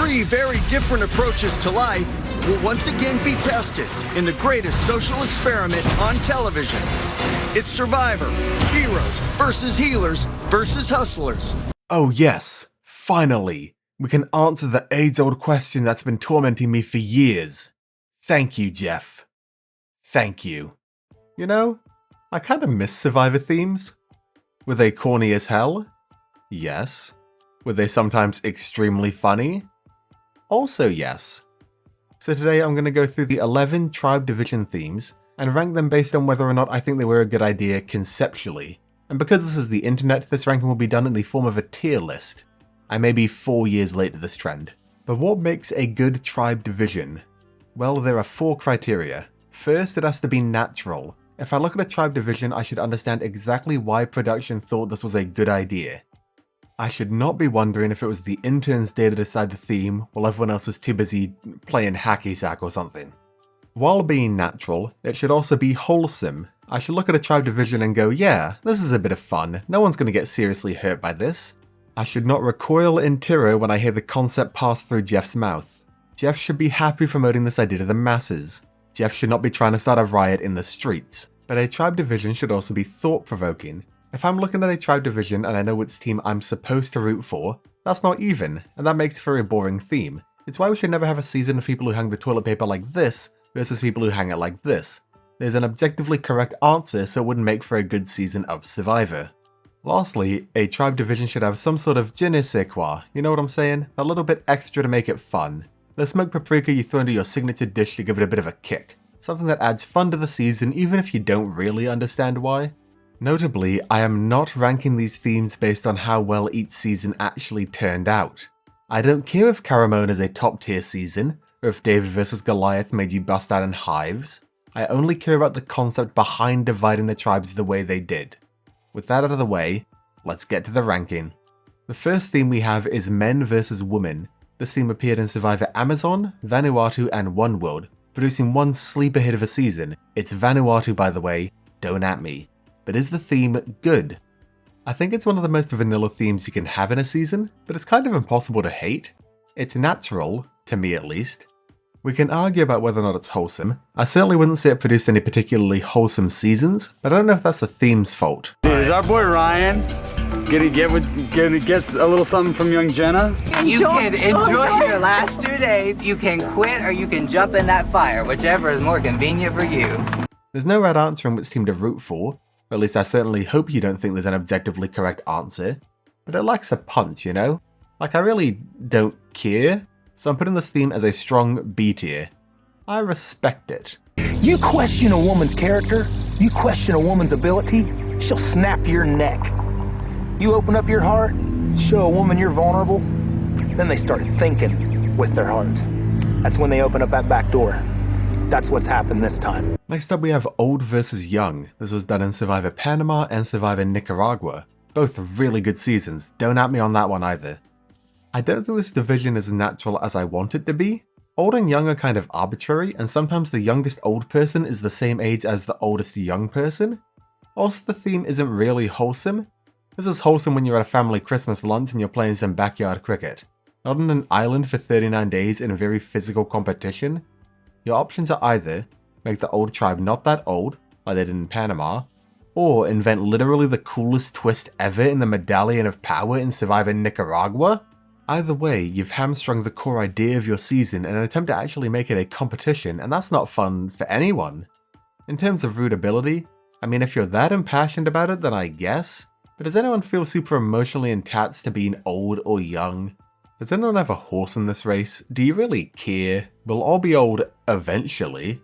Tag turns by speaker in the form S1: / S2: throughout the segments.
S1: Three very different approaches to life will once again be tested in the greatest social experiment on television. It's Survivor, heroes versus healers versus hustlers.
S2: Oh yes, finally, we can answer the age-old question that's been tormenting me for years. Thank you, Jeff. Thank you. You know, I kinda miss Survivor themes. Were they corny as hell? Yes. Were they sometimes extremely funny? Also yes. So today I'm going to go through the 11 tribe division themes and rank them based on whether or not I think they were a good idea conceptually. And because this is the internet, this ranking will be done in the form of a tier list. I may be 4 years late to this trend. But what makes a good tribe division? Well, there are 4 criteria. First, it has to be natural. If I look at a tribe division, I should understand exactly why production thought this was a good idea. I should not be wondering if it was the intern's day to decide the theme while everyone else was too busy playing hacky sack or something. While being natural, it should also be wholesome. I should look at a tribe division and go, yeah, this is a bit of fun, no one's going to get seriously hurt by this. I should not recoil in terror when I hear the concept pass through Jeff's mouth. Jeff should be happy promoting this idea to the masses. Jeff should not be trying to start a riot in the streets. But a tribe division should also be thought-provoking. If I'm looking at a tribe division and I know which team I'm supposed to root for, that's not even, and that makes for a boring theme. It's why we should never have a season of people who hang the toilet paper like this versus people who hang it like this. There's an objectively correct answer, so it wouldn't make for a good season of Survivor. Lastly, a tribe division should have some sort of je ne sais quoi, you know what I'm saying? A little bit extra to make it fun. The smoked paprika you throw into your signature dish to give it a bit of a kick. Something that adds fun to the season even if you don't really understand why. Notably, I am not ranking these themes based on how well each season actually turned out. I don't care if Caramone is a top tier season, or if David vs Goliath made you bust out in hives. I only care about the concept behind dividing the tribes the way they did. With that out of the way, let's get to the ranking. The first theme we have is men versus women. This theme appeared in Survivor Amazon, Vanuatu and One World, producing one sleeper hit of a season. It's Vanuatu, by the way, don't at me. But is the theme good? I think it's one of the most vanilla themes you can have in a season, but it's kind of impossible to hate. It's natural, to me at least. We can argue about whether or not it's wholesome. I certainly wouldn't say it produced any particularly wholesome seasons, but I don't know if that's the theme's fault.
S3: Is our boy Ryan gonna get a little something from young Jenna?
S4: You can enjoy your last 2 days, you can quit, or you can jump in that fire, whichever is more convenient for you.
S2: There's no right answer on which team to root for. Or at least I certainly hope you don't think there's an objectively correct answer. But it lacks a punch, you know? Like, I really don't care. So I'm putting this theme as a strong B tier. I respect it.
S5: You question a woman's character, you question a woman's ability, she'll snap your neck. You open up your heart, show a woman you're vulnerable, then they start thinking with their heart. That's when they open up that back door. That's what's happened this time.
S2: Next up we have old versus young. This was done in Survivor Panama and Survivor Nicaragua. Both really good seasons, don't at me on that one either. I don't think this division is as natural as I want it to be. Old and young are kind of arbitrary, and sometimes the youngest old person is the same age as the oldest young person. Also, the theme isn't really wholesome. This is wholesome when you're at a family Christmas lunch and you're playing some backyard cricket. Not on an island for 39 days in a very physical competition. Your options are either make the old tribe not that old, like they did in Panama, or invent literally the coolest twist ever in the Medallion of Power in Survivor Nicaragua. Either way, you've hamstrung the core idea of your season in an attempt to actually make it a competition, and that's not fun for anyone. In terms of rootability, I mean, if you're that impassioned about it, then I guess, but does anyone feel super emotionally attached to being old or young? Does anyone have a horse in this race? Do you really care? We'll all be old eventually.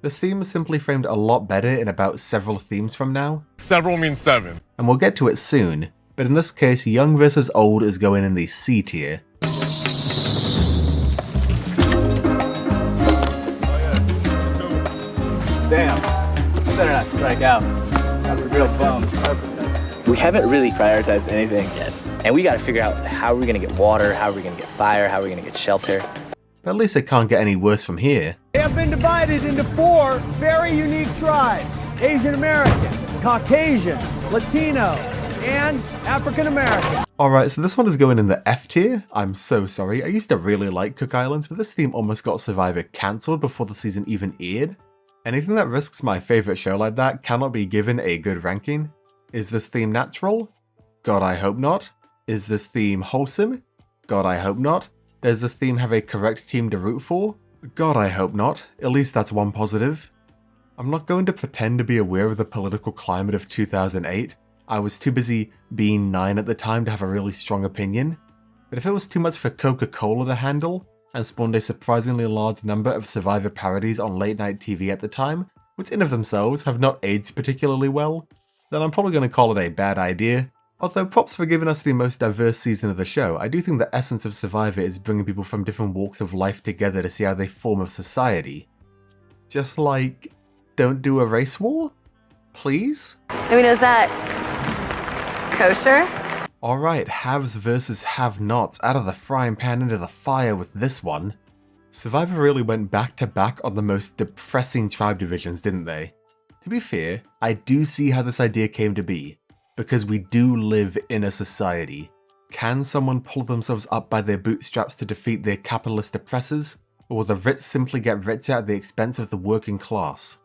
S2: This theme is simply framed a lot better in about several themes from now.
S6: Several means 7.
S2: And we'll get to it soon, but in this case, young versus old is going in the C tier.
S7: Damn, better not strike out. That's a real bum. We haven't really prioritized anything yet. And we gotta figure out how we're gonna get water, how we're gonna get fire, how we're gonna get shelter.
S2: But at least it can't get any worse from here.
S8: They have been divided into 4 very unique tribes. Asian American, Caucasian, Latino, and African American.
S2: Alright, so this one is going in the F tier. I'm so sorry. I used to really like Cook Islands, but this theme almost got Survivor cancelled before the season even aired. Anything that risks my favourite show like that cannot be given a good ranking. Is this theme natural? God, I hope not. Is this theme wholesome? God, I hope not. Does this theme have a correct team to root for? God, I hope not. At least that's one positive. I'm not going to pretend to be aware of the political climate of 2008. I was too busy being 9 at the time to have a really strong opinion. But if it was too much for Coca-Cola to handle, and spawned a surprisingly large number of Survivor parodies on late night TV at the time, which in of themselves have not aged particularly well, then I'm probably going to call it a bad idea. Although props for giving us the most diverse season of the show, I do think the essence of Survivor is bringing people from different walks of life together to see how they form a society. Just like, don't do a race war? Please?
S6: I mean, is that kosher?
S2: Alright, haves versus have-nots, out of the frying pan into the fire with this one. Survivor really went back to back on the most depressing tribe divisions, didn't they? To be fair, I do see how this idea came to be, because we do live in a society. Can someone pull themselves up by their bootstraps to defeat their capitalist oppressors, or will the rich simply get richer at the expense of the working class?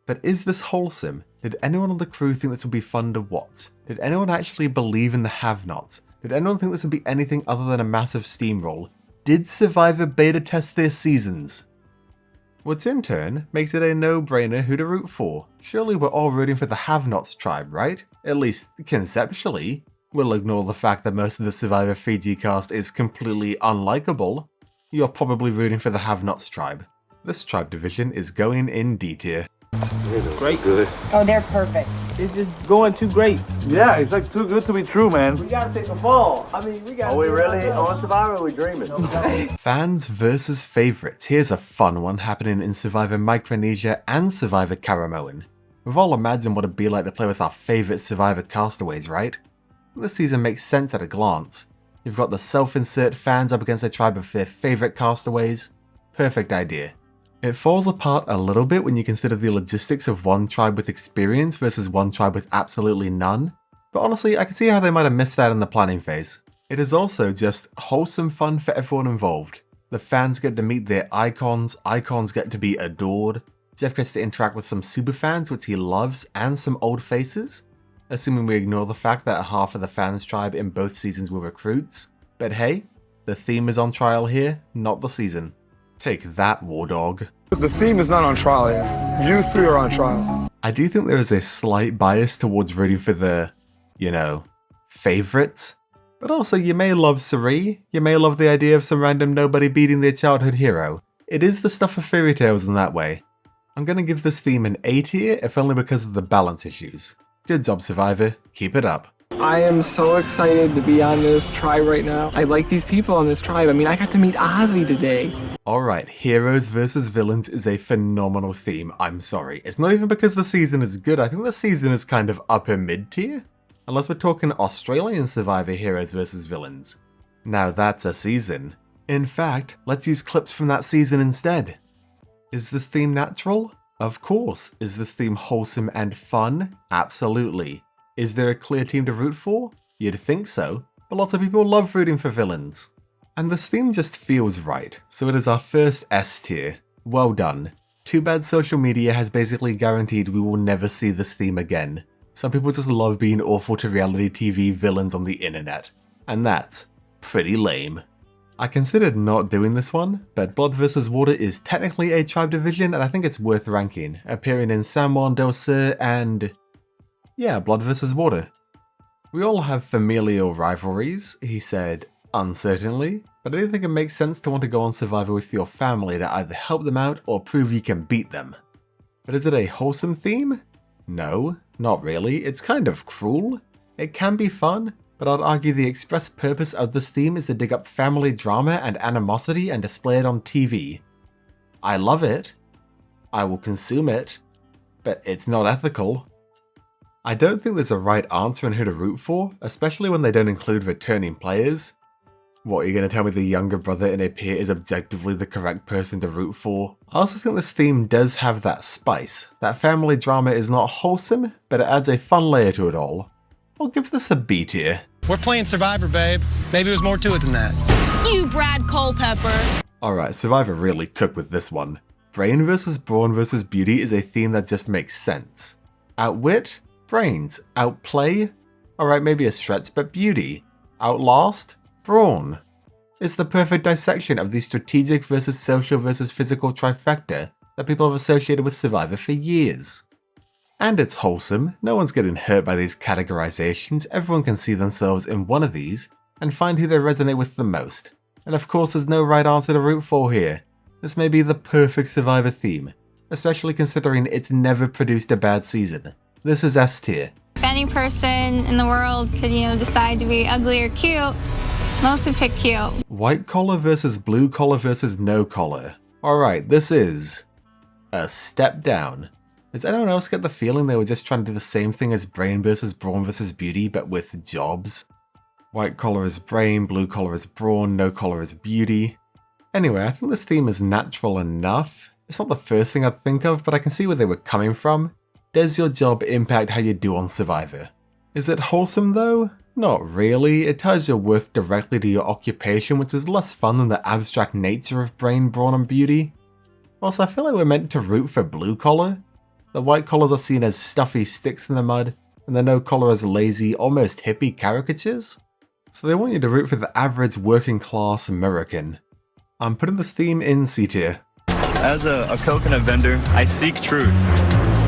S2: But is this wholesome? Did anyone on the crew think this would be fun to watch? Did anyone actually believe in the have-nots? Did anyone think this would be anything other than a massive steamroll? Did Survivor beta test their seasons? Which in turn makes it a no-brainer who to root for. Surely we're all rooting for the have-nots tribe, right? At least conceptually. We'll ignore the fact that most of the Survivor Fiji cast is completely unlikable. You're probably rooting for the have-nots tribe. This tribe division is going in D tier.
S8: Great.
S3: Good.
S6: Oh, they're perfect.
S8: It's just going too great.
S3: Yeah, it's like too good to be true, man.
S8: We gotta take the fall. I mean, we gotta.
S3: Are we really on Survivor or are we dreaming?
S2: Fans versus favourites. Here's a fun one happening in Survivor Micronesia and Survivor Caramoan. We've all imagined what it'd be like to play with our favourite Survivor castaways, right? This season makes sense at a glance. You've got the self-insert fans up against a tribe of their favourite castaways. Perfect idea. It falls apart a little bit when you consider the logistics of one tribe with experience versus one tribe with absolutely none, but honestly I can see how they might have missed that in the planning phase. It is also just wholesome fun for everyone involved. The fans get to meet their icons get to be adored, Jeff gets to interact with some superfans which he loves and some old faces, assuming we ignore the fact that half of the fans tribe in both seasons were recruits. But hey, the theme is on trial here, not the season. Take that, War Dog.
S9: The theme is not on trial yet. You three are on trial.
S2: I do think there is a slight bias towards rooting for the, favourites. But also, you may love Sari. You may love the idea of some random nobody beating their childhood hero. It is the stuff of fairy tales in that way. I'm going to give this theme an A tier, if only because of the balance issues. Good job, Survivor. Keep it up.
S10: I am so excited to be on this tribe right now. I like these people on this tribe. I mean, I got to meet Ozzy today.
S2: Alright, heroes versus villains is a phenomenal theme, I'm sorry. It's not even because the season is good, I think the season is kind of upper mid tier. Unless we're talking Australian Survivor heroes versus villains. Now that's a season. In fact, let's use clips from that season instead. Is this theme natural? Of course. Is this theme wholesome and fun? Absolutely. Is there a clear team to root for? You'd think so, but lots of people love rooting for villains. And this theme just feels right, so it is our first S tier. Well done. Too bad social media has basically guaranteed we will never see this theme again. Some people just love being awful to reality TV villains on the internet. And that's pretty lame. I considered not doing this one, but Blood vs. Water is technically a tribe division and I think it's worth ranking, appearing in San Juan del Sur and... yeah, Blood vs. Water. We all have familial rivalries, he said uncertainly, but I don't think it makes sense to want to go on Survivor with your family to either help them out or prove you can beat them. But is it a wholesome theme? No, not really. It's kind of cruel. It can be fun, but I'd argue the express purpose of this theme is to dig up family drama and animosity and display it on TV. I love it. I will consume it, but it's not ethical. I don't think there's a right answer on who to root for, especially when they don't include returning players. What, are you going to tell me the younger brother in a peer is objectively the correct person to root for? I also think this theme does have that spice. That family drama is not wholesome, but it adds a fun layer to it all. I'll give this a B tier.
S11: We're playing Survivor, babe. Maybe there's more to it than that.
S12: You Brad Culpepper.
S2: Alright, Survivor really cooked with this one. Brain versus brawn versus beauty is a theme that just makes sense. Outwit? Brains. Outplay? Alright, maybe a stretch, but beauty. Outlast? Brawn. It's the perfect dissection of the strategic versus social versus physical trifecta that people have associated with Survivor for years. And it's wholesome, no one's getting hurt by these categorizations, everyone can see themselves in one of these and find who they resonate with the most. And of course there's no right answer to root for here. This may be the perfect Survivor theme, especially considering it's never produced a bad season. This is S tier.
S12: If any person in the world could, decide to be ugly or cute, most would pick cute.
S2: White collar versus blue collar versus no collar. Alright, this is a step down. Does anyone else get the feeling they were just trying to do the same thing as brain versus brawn versus beauty, but with jobs? White collar is brain, blue collar is brawn, no collar is beauty. Anyway, I think this theme is natural enough. It's not the first thing I'd think of, but I can see where they were coming from. Does your job impact how you do on Survivor? Is it wholesome though? Not really, it ties your worth directly to your occupation, which is less fun than the abstract nature of brain, brawn and beauty. Also, I feel like we're meant to root for blue collar. The white collars are seen as stuffy sticks in the mud, and the no collar as lazy, almost hippie caricatures. So they want you to root for the average working class American. I'm putting this theme in C tier.
S13: As a coconut vendor, I seek truth.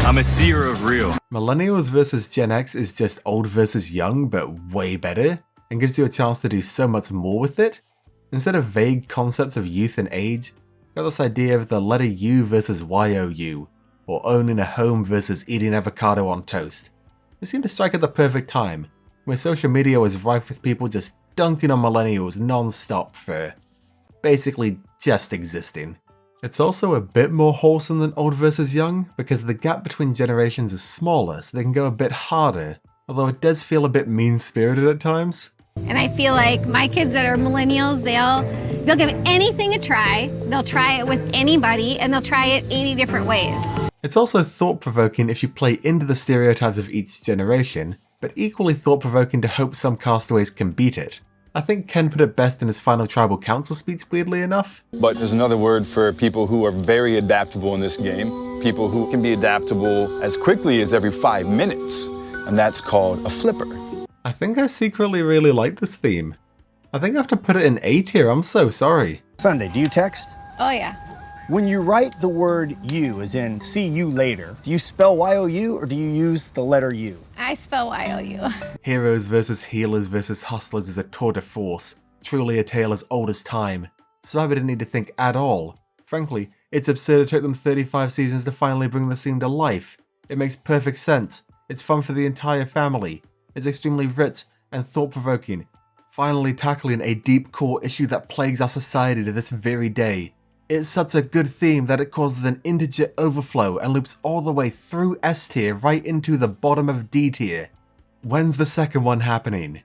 S13: I'm a seer of real.
S2: Millennials versus Gen X is just old versus young, but way better, and gives you a chance to do so much more with it. Instead of vague concepts of youth and age, got this idea of the letter U versus YOU, or owning a home versus eating avocado on toast. They seem to strike at the perfect time, where social media was rife with people just dunking on millennials non-stop for basically just existing. It's also a bit more wholesome than old versus young, because the gap between generations is smaller, so they can go a bit harder, although it does feel a bit mean-spirited at times.
S12: And I feel like my kids that are millennials, they'll give anything a try. They'll try it with anybody, and they'll try it 80 different ways.
S2: It's also thought-provoking if you play into the stereotypes of each generation, but equally thought-provoking to hope some castaways can beat it. I think Ken put it best in his final tribal council speech, weirdly enough.
S14: But there's another word for people who are very adaptable in this game, people who can be adaptable as quickly as every 5 minutes, and that's called a flipper.
S2: I think I secretly really like this theme. I think I have to put it in A tier, I'm so sorry.
S15: Sunday, do you text?
S12: Oh yeah.
S15: When you write the word you, as in see you later, do you spell Y-O-U or do you use the letter U?
S12: I spell Y-O-U.
S2: Heroes versus healers versus hustlers is a tour de force, truly a tale as old as time. Survivor didn't need to think at all. Frankly, it's absurd it took them 35 seasons to finally bring the theme to life. It makes perfect sense. It's fun for the entire family. It's extremely rich and thought-provoking, finally tackling a deep core issue that plagues our society to this very day. It's such a good theme that it causes an integer overflow and loops all the way through S tier right into the bottom of D tier. When's the second one happening?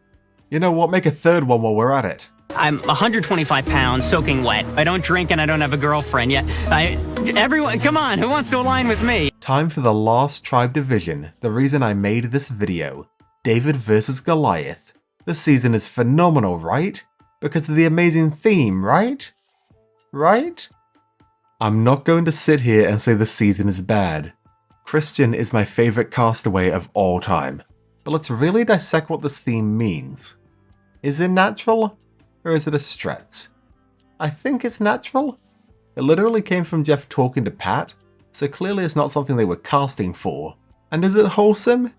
S2: You know what, make a third one while we're at it.
S16: I'm 125 pounds, soaking wet. I don't drink and I don't have a girlfriend yet. Everyone, come on, who wants to align with me?
S2: Time for the last tribe division, the reason I made this video. David versus Goliath. This season is phenomenal, right? Because of the amazing theme, right? Right? I'm not going to sit here and say the season is bad. Christian is my favorite castaway of all time. But let's really dissect what this theme means. Is it natural? Or is it a stretch? I think it's natural. It literally came from Jeff talking to Pat, so clearly it's not something they were casting for. And is it wholesome?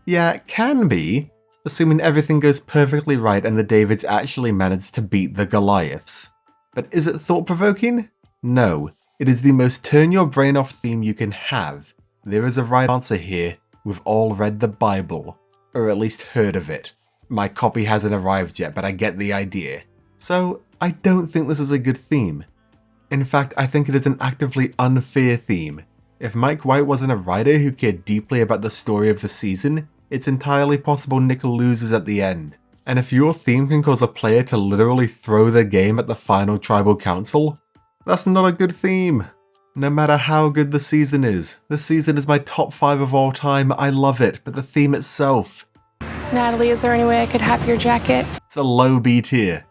S2: Yeah, it can be, assuming everything goes perfectly right and the Davids actually managed to beat the Goliaths. But is it thought-provoking? No, it is the most turn your brain off theme you can have. There is a right answer here. We've all read the Bible, or at least heard of it. My copy hasn't arrived yet, but I get the idea. So, I don't think this is a good theme. In fact, I think it is an actively unfair theme. If Mike White wasn't a writer who cared deeply about the story of the season, it's entirely possible Nick loses at the end. And if your theme can cause a player to literally throw their game at the final tribal council, that's not a good theme. No matter how good the season is, this season is my top 5 of all time, I love it, but the theme itself,
S17: Natalie, is there any way I could have your jacket?
S2: It's a low B tier.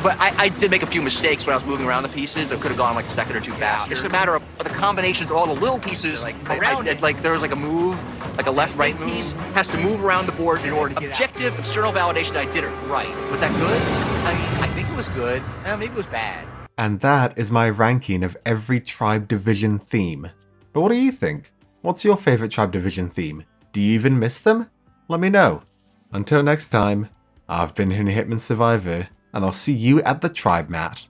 S18: But I did make a few mistakes when I was moving around the pieces. I could have gone like a second or two faster. It's a matter of the combinations of all the little pieces. Like there was like a move, like a left-right piece has to move around the board in order to get objective external validation that I did it right. Was that good? I mean, I think it was good. Maybe it was bad.
S2: And that is my ranking of every Tribe Division theme. But what do you think? What's your favourite Tribe Division theme? Do you even miss them? Let me know. Until next time, I've been Hitman Survivor, and I'll see you at the Tribe Mat.